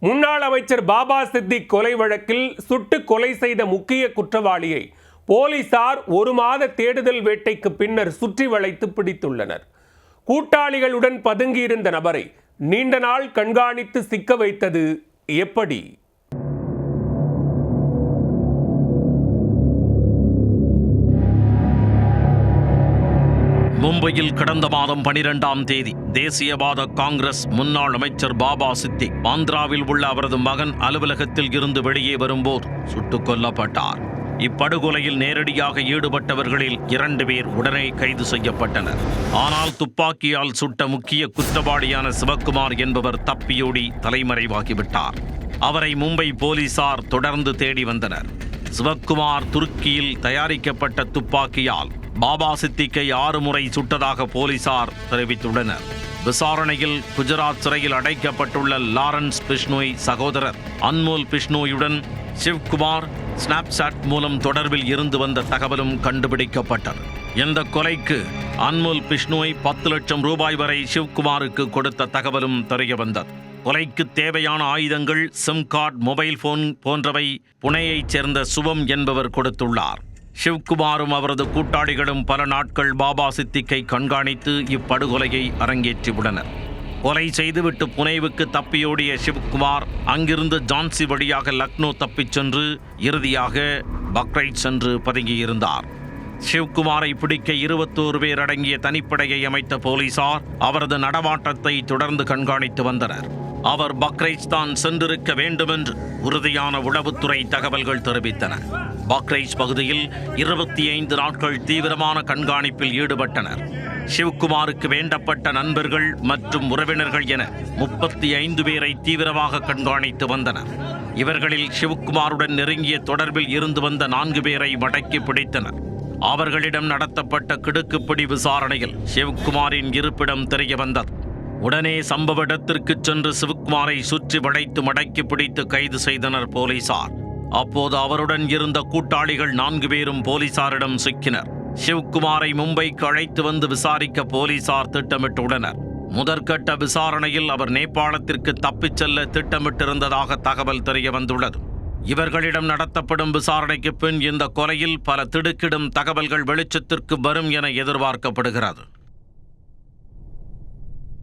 முன்னாள் அமைச்சர் பாபா சித்திக் கொலை வழக்கில் சுட்டு கொலை செய்த முக்கிய குற்றவாளியை போலீசார் 1 மாத தேடுதல் வேட்டைக்கு பின்னர் சுற்றி வளைத்து பிடித்துள்ளனர். கூட்டாளிகளுடன் பதுங்கியிருந்த நபரை நீண்ட நாள் கண்காணித்து சிக்க வைத்தது எப்படி? மும்பையில் கடந்த மாதம் 12ஆம் தேதி தேசியவாத காங்கிரஸ் முன்னாள் அமைச்சர் பாபா சித்திக் ஆந்திராவில் உள்ள அவரது மகன் அலுவலகத்தில் இருந்து வெளியே வரும்போது சுட்டுக் கொல்லப்பட்டார். இப்படுகொலையில் நேரடியாக ஈடுபட்டவர்களில் 2 பேர் உடனே கைது செய்யப்பட்டனர். ஆனால் துப்பாக்கியால் சுட்ட முக்கிய குற்றவாளியான சிவக்குமார் என்பவர் தப்பியோடி தலைமறைவாகிவிட்டார். அவரை மும்பை போலீசார் தொடர்ந்து தேடி வந்தனர். சிவக்குமார் துருக்கியில் தயாரிக்கப்பட்ட துப்பாக்கியால் பாபா சித்திக்கை 6 முறை சுட்டதாக போலீசார் தெரிவித்துள்ளனர். விசாரணையில் குஜராத் சிறையில் அடைக்கப்பட்டுள்ள லாரன்ஸ் பிஷ்னோய் சகோதரர் அன்மோல் பிஷ்னோயுடன் சிவ்குமார் ஸ்னாப்சாட் மூலம் தொடர்பில் இருந்து வந்த தகவலும் கண்டுபிடிக்கப்பட்டது. இந்த கொலைக்கு அன்மோல் பிஷ்னோய் 10 லட்சம் ரூபாய் வரை சிவ்குமாருக்கு கொடுத்த தகவலும் தெரிய வந்தது. கொலைக்கு தேவையான ஆயுதங்கள், சிம் கார்டு, மொபைல் போன் போன்றவை புனேயைச் சேர்ந்த சுவம் என்பவர் கொடுத்துள்ளார். சிவ்குமாரும் அவரது கூட்டாளிகளும் பல நாட்கள் பாபா சித்திக்கை கண்காணித்து இப்படுகொலையை அரங்கேற்றியுள்ளனர். கொலை செய்துவிட்டு புனேவுக்கு தப்பியோடிய சிவ்குமார் அங்கிருந்து ஜான்சி வழியாக லக்னோ தப்பிச் சென்று இறுதியாக பக்ரைட் சென்று பதுங்கியிருந்தார். சிவ்குமாரை பிடிக்க 21 பேர் அடங்கிய தனிப்படையை அமைத்த போலீசார் அவரது நடமாட்டத்தை தொடர்ந்து கண்காணித்து வந்தனர். அவர் பக்ரைட் தான் சென்றிருக்க வேண்டுமென்று உறுதியான உளவுத்துறை தகவல்கள் தெரிவித்தன. பக்ரைட் பகுதியில் 25 நாட்கள் தீவிரமான கண்காணிப்பில் ஈடுபட்டனர். சிவ்குமாருக்கு வேண்டப்பட்ட நண்பர்கள் மற்றும் உறவினர்கள் என 35 பேரை தீவிரமாக கண்காணித்து வந்தனர். இவர்களில் சிவ்குமாருடன் நெருங்கிய தொடர்பில் இருந்து வந்த 4 பேரை மடக்கி பிடித்தனர். அவர்களிடம் நடத்தப்பட்ட கிடுக்குப்பிடி விசாரணையில் சிவ்குமாரின் இருப்பிடம் தெரிய வந்தது. உடனே சம்பவ இடத்திற்கு சென்று சிவ்குமாரை சுற்றி வளைத்து மடக்கி பிடித்து கைது செய்தனர் போலீசார். அப்போது அவருடன் இருந்த கூட்டாளிகள் 4 பேரும் போலீசாரிடம் சிக்கினர். சிவ்குமாரை மும்பைக்கு அழைத்து வந்து விசாரிக்க போலீசார் திட்டமிட்டுள்ளனர். முதற்கட்ட விசாரணையில் அவர் நேபாளத்திற்கு தப்பிச் செல்ல திட்டமிட்டிருந்ததாக தகவல் தெரிய வந்துள்ளது. இவர்களிடம் நடத்தப்படும் விசாரணைக்கு பின் இந்த கொலையில் பல திடுக்கிடும் தகவல்கள் வெளிச்சத்திற்கு வரும் என எதிர்பார்க்கப்படுகிறது.